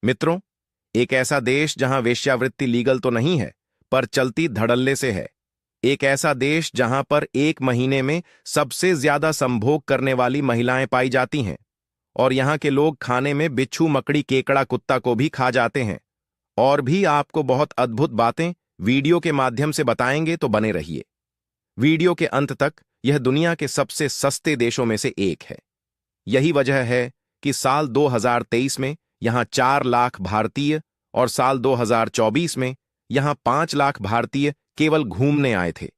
मित्रों, एक ऐसा देश जहां वेश्यावृत्ति लीगल तो नहीं है, पर चलती धड़ल्ले से है। एक ऐसा देश जहां पर एक महीने में सबसे ज्यादा संभोग करने वाली महिलाएं पाई जाती हैं और यहां के लोग खाने में बिच्छू, मकड़ी, केकड़ा, कुत्ता को भी खा जाते हैं। और भी आपको बहुत अद्भुत बातें वीडियो के माध्यम से बताएंगे, तो बने रहिए। वीडियो के अंत तक। यह दुनिया के सबसे सस्ते देशों में से एक है। यही वजह है कि साल 2023 में यहां 4 लाख भारतीय और साल 2024 में यहां 5 लाख भारतीय केवल घूमने आए थे।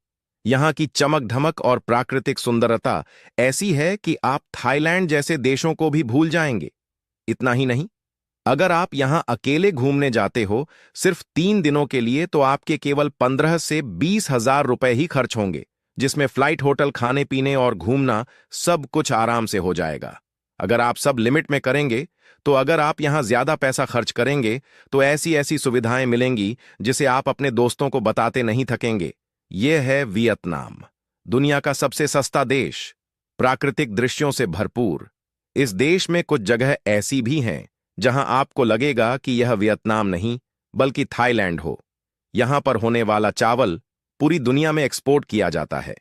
यहां की चमक धमक और प्राकृतिक सुंदरता ऐसी है कि आप थाईलैंड जैसे देशों को भी भूल जाएंगे। इतना ही नहीं, अगर आप यहां अकेले घूमने जाते हो सिर्फ 3 दिनों के लिए, तो आपके केवल 15 से 20 हजार रुपए ही खर्च होंगे, जिसमें फ्लाइट, होटल, खाने पीने और घूमना सब कुछ आराम से हो जाएगा। अगर आप सब लिमिट में करेंगे, तो अगर आप यहां ज्यादा पैसा खर्च करेंगे तो ऐसी ऐसी सुविधाएं मिलेंगी जिसे आप अपने दोस्तों को बताते नहीं थकेंगे। यह है वियतनाम, दुनिया का सबसे सस्ता देश, प्राकृतिक दृश्यों से भरपूर। इस देश में कुछ जगह ऐसी भी हैं जहां आपको लगेगा कि यह वियतनाम नहीं बल्कि थाईलैंड हो। यहां पर होने वाला चावल पूरी दुनिया में एक्सपोर्ट किया जाता है।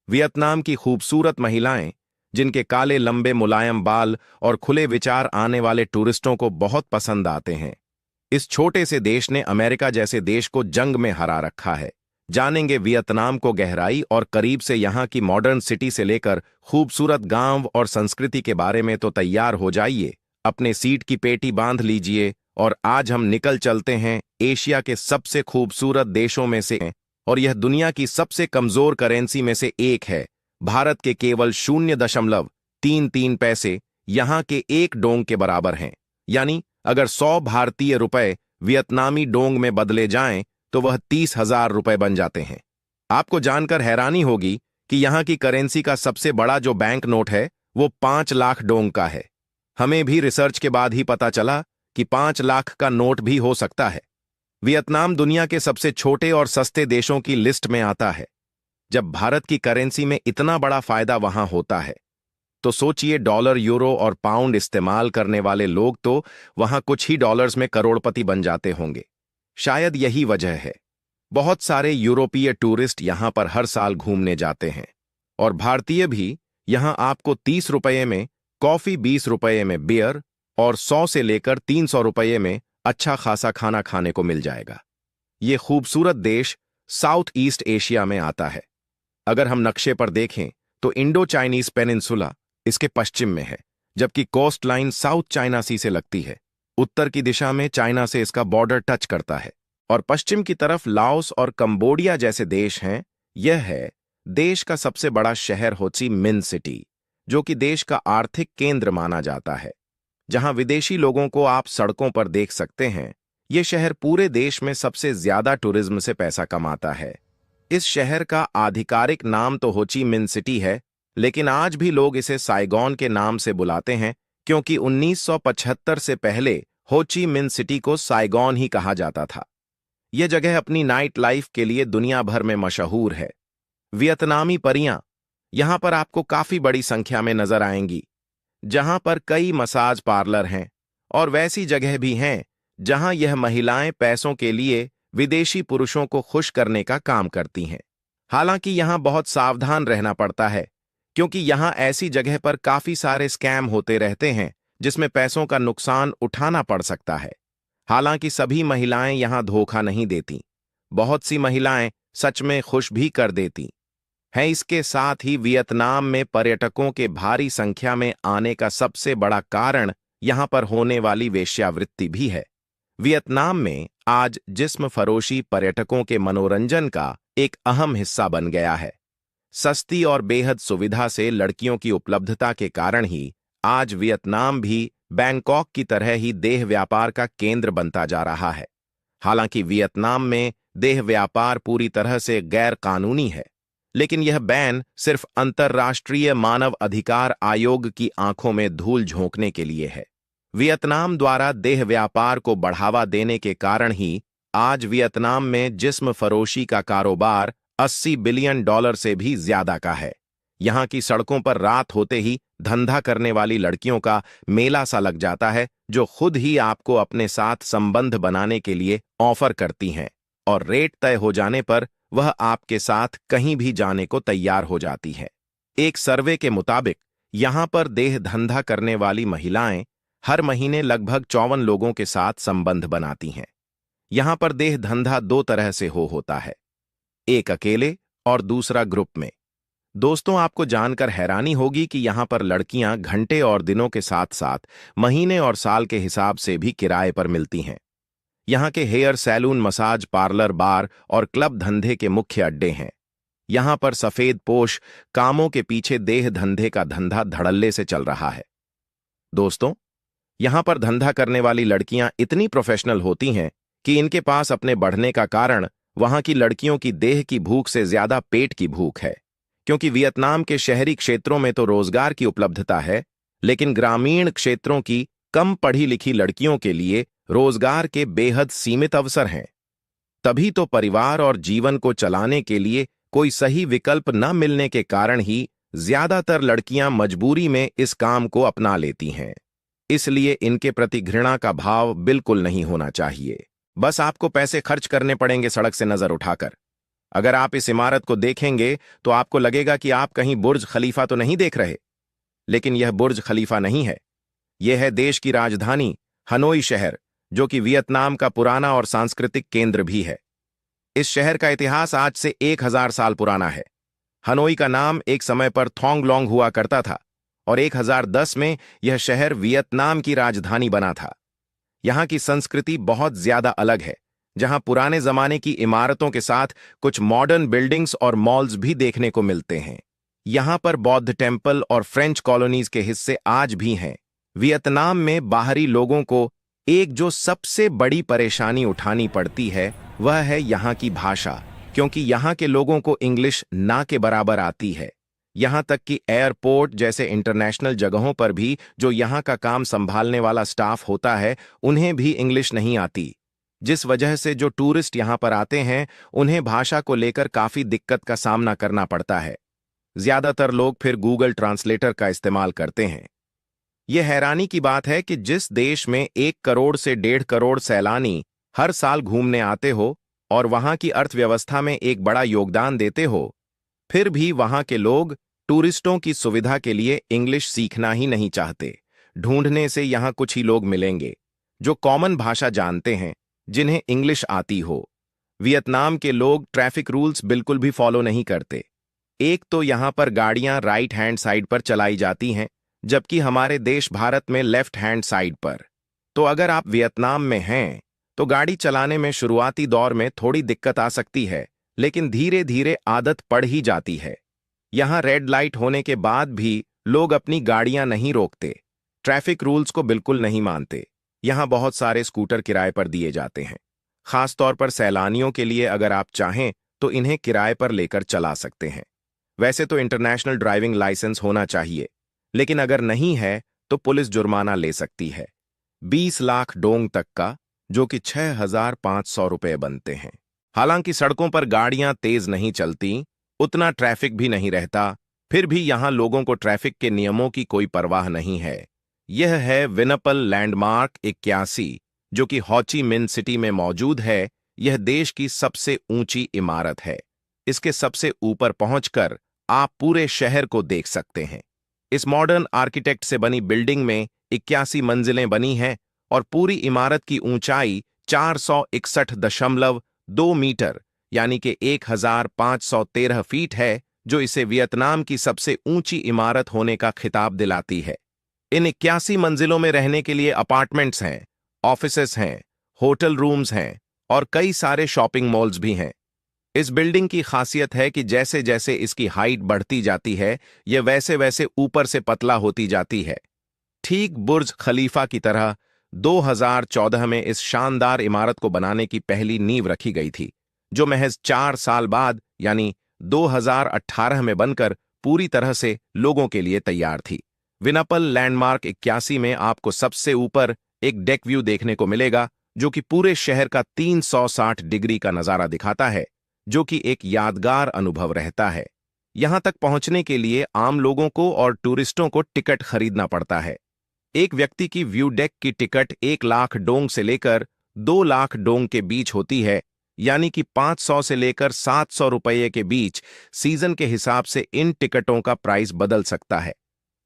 वियतनाम की खूबसूरत महिलाएं, जिनके काले लंबे मुलायम बाल और खुले विचार आने वाले टूरिस्टों को बहुत पसंद आते हैं। इस छोटे से देश ने अमेरिका जैसे देश को जंग में हरा रखा है। जानेंगे वियतनाम को गहराई और करीब से। यहां की मॉडर्न सिटी से लेकर खूबसूरत गांव और संस्कृति के बारे में। तो तैयार हो जाइए, अपने सीट की पेटी बांध लीजिए और आज हम निकल चलते हैं एशिया के सबसे खूबसूरत देशों में से, और यह दुनिया की सबसे कमजोर करेंसी में से एक है। भारत के केवल 0.33 पैसे यहां के 1 डोंग के बराबर हैं। यानी अगर 100 भारतीय रुपए वियतनामी डोंग में बदले जाएं तो वह 30,000 रुपए बन जाते हैं। आपको जानकर हैरानी होगी कि यहां की करेंसी का सबसे बड़ा जो बैंक नोट है वो 5 लाख डोंग का है। हमें भी रिसर्च के बाद ही पता चला कि 5 लाख का नोट भी हो सकता है। वियतनाम दुनिया के सबसे छोटे और सस्ते देशों की लिस्ट में आता है। जब भारत की करेंसी में इतना बड़ा फायदा वहां होता है, तो सोचिए डॉलर, यूरो और पाउंड इस्तेमाल करने वाले लोग तो वहां कुछ ही डॉलर्स में करोड़पति बन जाते होंगे। शायद यही वजह है बहुत सारे यूरोपीय टूरिस्ट यहां पर हर साल घूमने जाते हैं। और भारतीय भी। यहां आपको 30 रुपये में कॉफी, 20 रुपये में बियर और 100 से लेकर 300 रुपये में अच्छा खासा खाना खाने को मिल जाएगा। ये खूबसूरत देश साउथ ईस्ट एशिया में आता है। अगर हम नक्शे पर देखें तो इंडो चाइनीज पेनिनसुला इसके पश्चिम में है, जबकि कोस्ट लाइन साउथ चाइना सी से लगती है। उत्तर की दिशा में चाइना से इसका बॉर्डर टच करता है और पश्चिम की तरफ लाओस और कंबोडिया जैसे देश हैं। यह है देश का सबसे बड़ा शहर हो ची मिन सिटी, जो कि देश का आर्थिक केंद्र माना जाता है, जहां विदेशी लोगों को आप सड़कों पर देख सकते हैं। यह शहर पूरे देश में सबसे ज्यादा टूरिज्म से पैसा कमाता है। इस शहर का आधिकारिक नाम तो हो ची मिन सिटी है, लेकिन आज भी लोग इसे साइगॉन के नाम से बुलाते हैं, क्योंकि 1975 से पहले हो ची मिन सिटी को साइगॉन ही कहा जाता था। यह जगह अपनी नाइट लाइफ के लिए दुनिया भर में मशहूर है। वियतनामी परियां यहां पर आपको काफी बड़ी संख्या में नजर आएंगी, जहां पर कई मसाज पार्लर हैं और वैसी जगह भी हैं जहां यह महिलाएं पैसों के लिए विदेशी पुरुषों को खुश करने का काम करती हैं। हालांकि यहां बहुत सावधान रहना पड़ता है, क्योंकि यहां ऐसी जगह पर काफी सारे स्कैम होते रहते हैं जिसमें पैसों का नुकसान उठाना पड़ सकता है। हालांकि सभी महिलाएं यहां धोखा नहीं देती, बहुत सी महिलाएं सच में खुश भी कर देती हैं। इसके साथ ही वियतनाम में पर्यटकों के भारी संख्या में आने का सबसे बड़ा कारण यहां पर होने वाली वेश्यावृत्ति भी है। वियतनाम में आज जिस्म फरोशी पर्यटकों के मनोरंजन का एक अहम हिस्सा बन गया है। सस्ती और बेहद सुविधा से लड़कियों की उपलब्धता के कारण ही आज वियतनाम भी बैंकॉक की तरह ही देह व्यापार का केंद्र बनता जा रहा है। हालांकि वियतनाम में देह व्यापार पूरी तरह से गैर कानूनी है, लेकिन यह बैन सिर्फ अंतर्राष्ट्रीय मानव अधिकार आयोग की आंखों में धूल झोंकने के लिए है। वियतनाम द्वारा देह व्यापार को बढ़ावा देने के कारण ही आज वियतनाम में जिस्म फरोशी का कारोबार $80 बिलियन से भी ज्यादा का है। यहाँ की सड़कों पर रात होते ही धंधा करने वाली लड़कियों का मेला सा लग जाता है, जो खुद ही आपको अपने साथ संबंध बनाने के लिए ऑफर करती हैं और रेट तय हो जाने पर वह आपके साथ कहीं भी जाने को तैयार हो जाती है। एक सर्वे के मुताबिक यहाँ पर देह धंधा करने वाली महिलाएं हर महीने लगभग 54 लोगों के साथ संबंध बनाती हैं। यहाँ पर देह धंधा दो तरह से होता है, एक अकेले और दूसरा ग्रुप में। दोस्तों, आपको जानकर हैरानी होगी कि यहाँ पर लड़कियां घंटे और दिनों के साथ साथ महीने और साल के हिसाब से भी किराए पर मिलती हैं। यहाँ के हेयर सैलून, मसाज पार्लर, बार और क्लब धंधे के मुख्य अड्डे हैं। यहाँ पर सफेद पोश कामों के पीछे देह धंधे का धंधा धड़ल्ले से चल रहा है। दोस्तों, यहाँ पर धंधा करने वाली लड़कियां इतनी प्रोफेशनल होती हैं कि इनके पास अपने बढ़ने का कारण वहां की लड़कियों की देह की भूख से ज्यादा पेट की भूख है। क्योंकि वियतनाम के शहरी क्षेत्रों में तो रोजगार की उपलब्धता है, लेकिन ग्रामीण क्षेत्रों की कम पढ़ी लिखी लड़कियों के लिए रोजगार के बेहद सीमित अवसर हैं। तभी तो परिवार और जीवन को चलाने के लिए कोई सही विकल्प न मिलने के कारण ही ज्यादातर लड़कियां मजबूरी में इस काम को अपना लेती हैं। इसलिए इनके प्रति घृणा का भाव बिल्कुल नहीं होना चाहिए। बस आपको पैसे खर्च करने पड़ेंगे सड़क से नजर उठाकर। अगर आप इस इमारत को देखेंगे तो आपको लगेगा कि आप कहीं बुर्ज खलीफा तो नहीं देख रहे, लेकिन यह बुर्ज खलीफा नहीं है। यह है देश की राजधानी हनोई शहर, जो कि वियतनाम का पुराना और सांस्कृतिक केंद्र भी है। इस शहर का इतिहास आज से 1000 साल पुराना है। हनोई का नाम एक समय पर थोंग लोंग हुआ करता था और 1010 में यह शहर वियतनाम की राजधानी बना था। यहाँ की संस्कृति बहुत ज्यादा अलग है, जहाँ पुराने जमाने की इमारतों के साथ कुछ मॉडर्न बिल्डिंग्स और मॉल्स भी देखने को मिलते हैं। यहाँ पर बौद्ध टेम्पल और फ्रेंच कॉलोनीज के हिस्से आज भी हैं। वियतनाम में बाहरी लोगों को एक जो सबसे बड़ी परेशानी उठानी पड़ती है वह है यहाँ की भाषा, क्योंकि यहाँ के लोगों को इंग्लिश ना के बराबर आती है। यहाँ तक कि एयरपोर्ट जैसे इंटरनेशनल जगहों पर भी जो यहाँ का काम संभालने वाला स्टाफ होता है, उन्हें भी इंग्लिश नहीं आती, जिस वजह से जो टूरिस्ट यहाँ पर आते हैं उन्हें भाषा को लेकर काफी दिक्कत का सामना करना पड़ता है। ज्यादातर लोग फिर गूगल ट्रांसलेटर का इस्तेमाल करते हैं। यह हैरानी की बात है कि जिस देश में 1 करोड़ से 1.5 करोड़ सैलानी हर साल घूमने आते हो और वहां की अर्थव्यवस्था में एक बड़ा योगदान देते हो, फिर भी वहां के लोग टूरिस्टों की सुविधा के लिए इंग्लिश सीखना ही नहीं चाहते। ढूंढने से यहां कुछ ही लोग मिलेंगे जो कॉमन भाषा जानते हैं, जिन्हें इंग्लिश आती हो। वियतनाम के लोग ट्रैफिक रूल्स बिल्कुल भी फॉलो नहीं करते। एक तो यहां पर गाड़ियां राइट हैंड साइड पर चलाई जाती हैं, जबकि हमारे देश भारत में लेफ्ट हैंड साइड पर। तो अगर आप वियतनाम में हैं तो गाड़ी चलाने में शुरुआती दौर में थोड़ी दिक्कत आ सकती है, लेकिन धीरे धीरे आदत पड़ ही जाती है। यहां रेड लाइट होने के बाद भी लोग अपनी गाड़ियां नहीं रोकते, ट्रैफिक रूल्स को बिल्कुल नहीं मानते। यहां बहुत सारे स्कूटर किराए पर दिए जाते हैं। खासतौर पर सैलानियों के लिए अगर आप चाहें तो इन्हें किराए पर लेकर चला सकते हैं। वैसे तो इंटरनेशनल ड्राइविंग लाइसेंस होना चाहिए, लेकिन अगर नहीं है तो पुलिस जुर्माना ले सकती है 20 लाख डोंग तक का, जो कि 6500 रुपये बनते हैं। हालांकि सड़कों पर गाड़ियां तेज नहीं चलती, उतना ट्रैफिक भी नहीं रहता, फिर भी यहां लोगों को ट्रैफिक के नियमों की कोई परवाह नहीं है। यह है विनपल लैंडमार्क 81, जो कि हो ची मिन्ह सिटी में मौजूद है। यह देश की सबसे ऊंची इमारत है। इसके सबसे ऊपर पहुंचकर आप पूरे शहर को देख सकते हैं। इस मॉडर्न आर्किटेक्ट से बनी बिल्डिंग में 81 मंजिलें बनी हैं और पूरी इमारत की ऊंचाई 461.2 मीटर यानी कि 1513 फीट है, जो इसे वियतनाम की सबसे ऊंची इमारत होने का खिताब दिलाती है। इन 81 मंजिलों में रहने के लिए अपार्टमेंट्स हैं, ऑफिसेस हैं, होटल रूम्स हैं और कई सारे शॉपिंग मॉल्स भी हैं। इस बिल्डिंग की खासियत है कि जैसे जैसे इसकी हाइट बढ़ती जाती है, यह वैसे वैसे ऊपर से पतला होती जाती है। ठीक बुर्ज खलीफा की तरह 2014 में इस शानदार इमारत को बनाने की पहली नींव रखी गई थी, जो महज 4 साल बाद यानी 2018 में बनकर पूरी तरह से लोगों के लिए तैयार थी। विनपल लैंडमार्क 81 में आपको सबसे ऊपर एक डेक व्यू देखने को मिलेगा, जो कि पूरे शहर का 360 डिग्री का नजारा दिखाता है, जो कि एक यादगार अनुभव रहता है। यहां तक पहुंचने के लिए आम लोगों को और टूरिस्टों को टिकट खरीदना पड़ता है। एक व्यक्ति की व्यू डेक की टिकट 1 लाख डोंग से लेकर 2 लाख डोंग के बीच होती है, यानी कि 500 से लेकर 700 रुपये के बीच। सीजन के हिसाब से इन टिकटों का प्राइस बदल सकता है।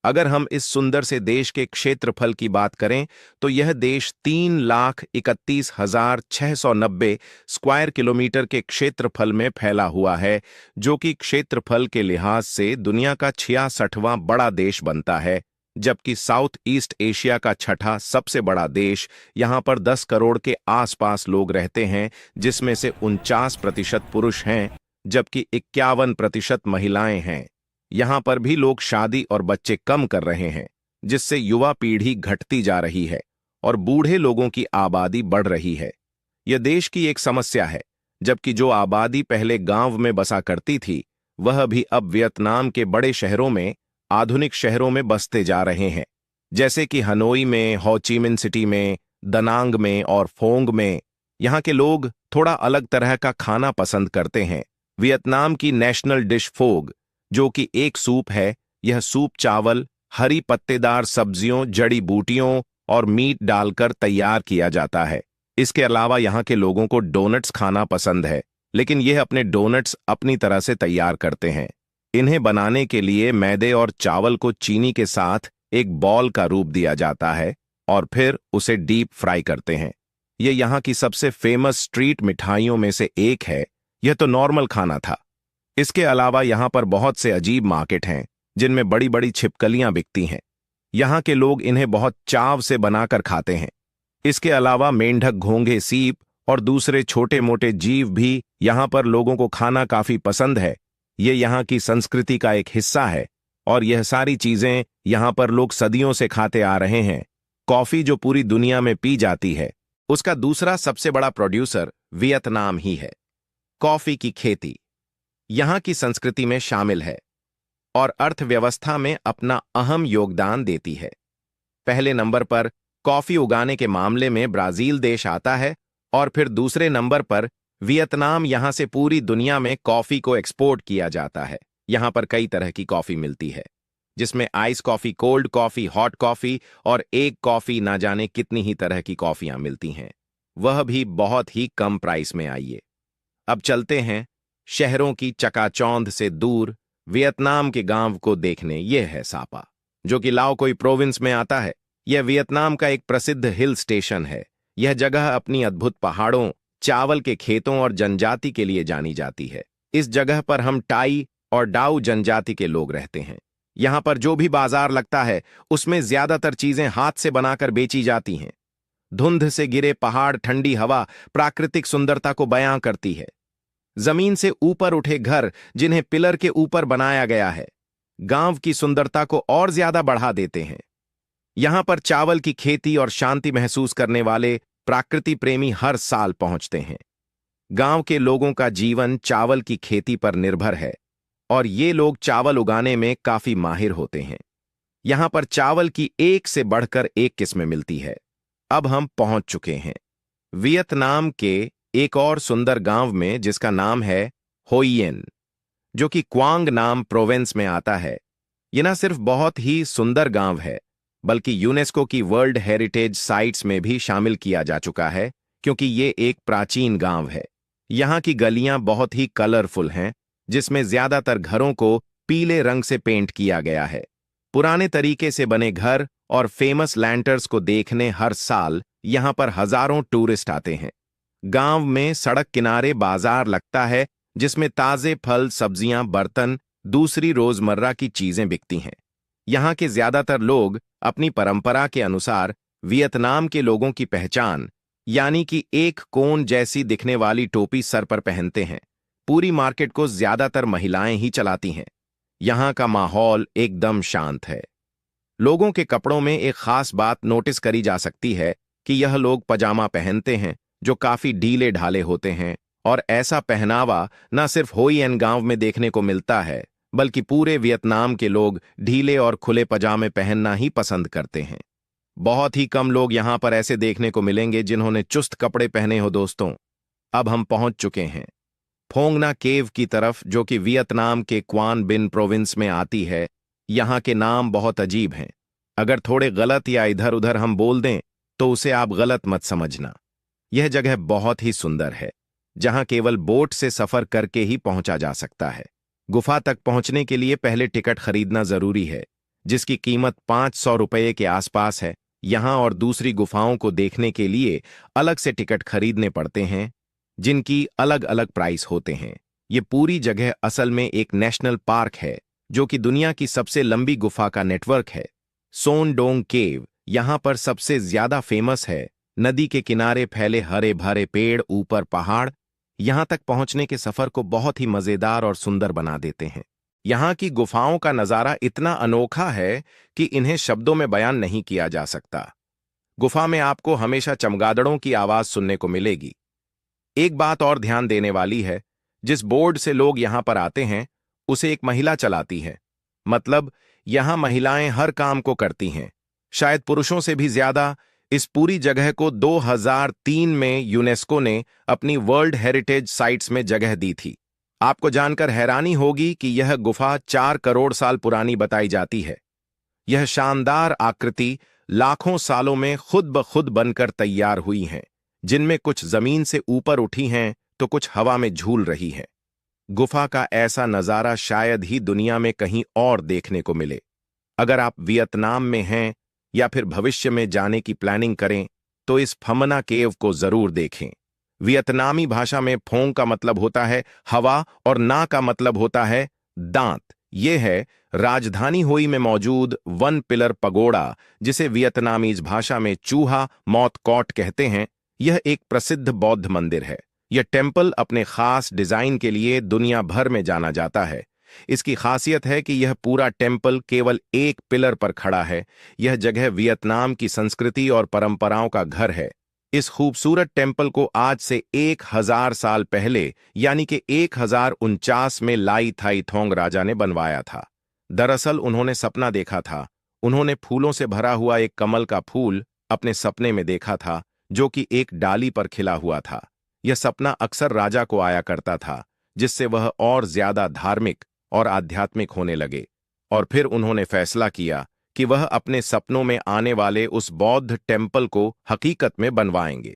अगर हम इस सुंदर से देश के क्षेत्रफल की बात करें तो यह देश 3,31,690 स्क्वायर किलोमीटर के क्षेत्रफल में फैला हुआ है, जो कि क्षेत्रफल के लिहाज से दुनिया का 66वां बड़ा देश बनता है, जबकि साउथ ईस्ट एशिया का छठा सबसे बड़ा देश। यहां पर 10 करोड़ के आसपास लोग रहते हैं, जिसमें से 49% पुरुष हैं, जबकि 51% महिलाएं हैं। यहां पर भी लोग शादी और बच्चे कम कर रहे हैं, जिससे युवा पीढ़ी घटती जा रही है और बूढ़े लोगों की आबादी बढ़ रही है। यह देश की एक समस्या है, जबकि जो आबादी पहले गांव में बसा करती थी, वह भी अब वियतनाम के बड़े शहरों में, आधुनिक शहरों में बसते जा रहे हैं, जैसे कि हनोई में, हो ची मिन सिटी में, दनांग में और फोंग में। यहाँ के लोग थोड़ा अलग तरह का खाना पसंद करते हैं। वियतनाम की नेशनल डिश फोग, जो कि एक सूप है, यह सूप चावल, हरी पत्तेदार सब्जियों, जड़ी बूटियों और मीट डालकर तैयार किया जाता है। इसके अलावा यहाँ के लोगों को डोनट्स खाना पसंद है, लेकिन यह अपने डोनट्स अपनी तरह से तैयार करते हैं। इन्हें बनाने के लिए मैदे और चावल को चीनी के साथ एक बॉल का रूप दिया जाता है और फिर उसे डीप फ्राई करते हैं। यह यहाँ की सबसे फेमस स्ट्रीट मिठाइयों में से एक है। यह तो नॉर्मल खाना था। इसके अलावा यहाँ पर बहुत से अजीब मार्केट हैं, जिनमें बड़ी बड़ी छिपकलियां बिकती हैं। यहाँ के लोग इन्हें बहुत चाव से बनाकर खाते हैं। इसके अलावा मेंढक, घोंघे, सीप और दूसरे छोटे मोटे जीव भी यहाँ पर लोगों को खाना काफी पसंद है। ये यहाँ की संस्कृति का एक हिस्सा है और यह सारी चीजें यहाँ पर लोग सदियों से खाते आ रहे हैं। कॉफी जो पूरी दुनिया में पी जाती है, उसका दूसरा सबसे बड़ा प्रोड्यूसर वियतनाम ही है। कॉफी की खेती यहाँ की संस्कृति में शामिल है और अर्थव्यवस्था में अपना अहम योगदान देती है। पहले नंबर पर कॉफी उगाने के मामले में ब्राजील देश आता है और फिर दूसरे नंबर पर वियतनाम। यहां से पूरी दुनिया में कॉफी को एक्सपोर्ट किया जाता है। यहां पर कई तरह की कॉफी मिलती है, जिसमें ice coffee, cold coffee, hot coffee और एक कॉफी, ना जाने कितनी ही तरह की कॉफियां मिलती हैं, वह भी बहुत ही कम प्राइस में। आइए अब चलते हैं शहरों की चकाचौंध से दूर वियतनाम के गांव को देखने। यह है सापा, जो कि लाओ कोई प्रोविंस में आता है। यह वियतनाम का एक प्रसिद्ध हिल स्टेशन है। यह जगह अपनी अद्भुत पहाड़ों, चावल के खेतों और जनजाति के लिए जानी जाती है। इस जगह पर हम टाई और डाउ जनजाति के लोग रहते हैं। यहाँ पर जो भी बाजार लगता है, उसमें ज्यादातर चीजें हाथ से बनाकर बेची जाती हैं। धुंध से गिरे पहाड़, ठंडी हवा प्राकृतिक सुंदरता को बयां करती है। जमीन से ऊपर उठे घर, जिन्हें पिलर के ऊपर बनाया गया है, गांव की सुंदरता को और ज्यादा बढ़ा देते हैं। यहां पर चावल की खेती और शांति महसूस करने वाले प्रकृति प्रेमी हर साल पहुंचते हैं। गांव के लोगों का जीवन चावल की खेती पर निर्भर है और ये लोग चावल उगाने में काफी माहिर होते हैं। यहां पर चावल की एक से बढ़कर एक किस्में मिलती है। अब हम पहुंच चुके हैं वियतनाम के एक और सुंदर गांव में, जिसका नाम है होइयन, जो कि क्वांग नाम प्रोविंस में आता है। यह न सिर्फ बहुत ही सुंदर गांव है, बल्कि यूनेस्को की वर्ल्ड हेरिटेज साइट्स में भी शामिल किया जा चुका है, क्योंकि ये एक प्राचीन गांव है। यहाँ की गलियां बहुत ही कलरफुल हैं, जिसमें ज्यादातर घरों को पीले रंग से पेंट किया गया है। पुराने तरीके से बने घर और फेमस लैंटर्स को देखने हर साल यहाँ पर हजारों टूरिस्ट आते हैं। गांव में सड़क किनारे बाजार लगता है, जिसमें ताजे फल, सब्जियां, बर्तन, दूसरी रोजमर्रा की चीजें बिकती हैं। यहाँ के ज्यादातर लोग अपनी परंपरा के अनुसार वियतनाम के लोगों की पहचान, यानी कि एक कोन जैसी दिखने वाली टोपी सर पर पहनते हैं। पूरी मार्केट को ज्यादातर महिलाएं ही चलाती हैं। यहाँ का माहौल एकदम शांत है। लोगों के कपड़ों में एक खास बात नोटिस करी जा सकती है कि यह लोग पजामा पहनते हैं, जो काफी ढीले ढाले होते हैं, और ऐसा पहनावा न सिर्फ होइयन गांव में देखने को मिलता है, बल्कि पूरे वियतनाम के लोग ढीले और खुले पजामे पहनना ही पसंद करते हैं। बहुत ही कम लोग यहां पर ऐसे देखने को मिलेंगे जिन्होंने चुस्त कपड़े पहने हो। दोस्तों, अब हम पहुंच चुके हैं फोंगना केव की तरफ, जो कि वियतनाम के क्वान बिन प्रोविंस में आती है। यहाँ के नाम बहुत अजीब हैं। अगर थोड़े गलत या इधर उधर हम बोल दें तो उसे आप गलत मत समझना। यह जगह बहुत ही सुंदर है, जहां केवल बोट से सफर करके ही पहुंचा जा सकता है। गुफा तक पहुंचने के लिए पहले टिकट खरीदना जरूरी है, जिसकी कीमत 500 रुपये के आसपास है। यहां और दूसरी गुफाओं को देखने के लिए अलग से टिकट खरीदने पड़ते हैं, जिनकी अलग अलग प्राइस होते हैं। ये पूरी जगह असल में एक नेशनल पार्क है, जो कि दुनिया की सबसे लंबी गुफा का नेटवर्क है। सोन डोंग केव यहां पर सबसे ज्यादा फेमस है। नदी के किनारे फैले हरे भरे पेड़, ऊपर पहाड़, यहां तक पहुंचने के सफर को बहुत ही मजेदार और सुंदर बना देते हैं। यहां की गुफाओं का नजारा इतना अनोखा है कि इन्हें शब्दों में बयान नहीं किया जा सकता। गुफा में आपको हमेशा चमगादड़ों की आवाज सुनने को मिलेगी। एक बात और ध्यान देने वाली है, जिस बोर्ड से लोग यहां पर आते हैं उसे एक महिला चलाती है। मतलब यहां महिलाएं हर काम को करती हैं, शायद पुरुषों से भी ज्यादा। इस पूरी जगह को 2003 में यूनेस्को ने अपनी वर्ल्ड हेरिटेज साइट्स में जगह दी थी। आपको जानकर हैरानी होगी कि यह गुफा 4 करोड़ साल पुरानी बताई जाती है। यह शानदार आकृति लाखों सालों में खुद ब खुद बनकर तैयार हुई हैं, जिनमें कुछ जमीन से ऊपर उठी हैं तो कुछ हवा में झूल रही हैं। गुफा का ऐसा नजारा शायद ही दुनिया में कहीं और देखने को मिले। अगर आप वियतनाम में हैं या फिर भविष्य में जाने की प्लानिंग करें तो इस फमना केव को जरूर देखें। वियतनामी भाषा में फोंग का मतलब होता है हवा और ना का मतलब होता है दांत। यह है राजधानी होई में मौजूद वन पिलर पगोड़ा, जिसे वियतनामीज भाषा में चूहा मौत कॉट कहते हैं। यह एक प्रसिद्ध बौद्ध मंदिर है। यह टेम्पल अपने खास डिजाइन के लिए दुनिया भर में जाना जाता है। इसकी खासियत है कि यह पूरा टेम्पल केवल एक पिलर पर खड़ा है। यह जगह वियतनाम की संस्कृति और परंपराओं का घर है। इस खूबसूरत टेम्पल को आज से 1000 साल पहले यानी कि 1049 में लाई थाई थोंग राजा ने बनवाया था। दरअसल उन्होंने सपना देखा था। उन्होंने फूलों से भरा हुआ एक कमल का फूल अपने सपने में देखा था, जो कि एक डाली पर खिला हुआ था। यह सपना अक्सर राजा को आया करता था, जिससे वह और ज्यादा धार्मिक और आध्यात्मिक होने लगे। और फिर उन्होंने फैसला किया कि वह अपने सपनों में आने वाले उस बौद्ध टेम्पल को हकीकत में बनवाएंगे।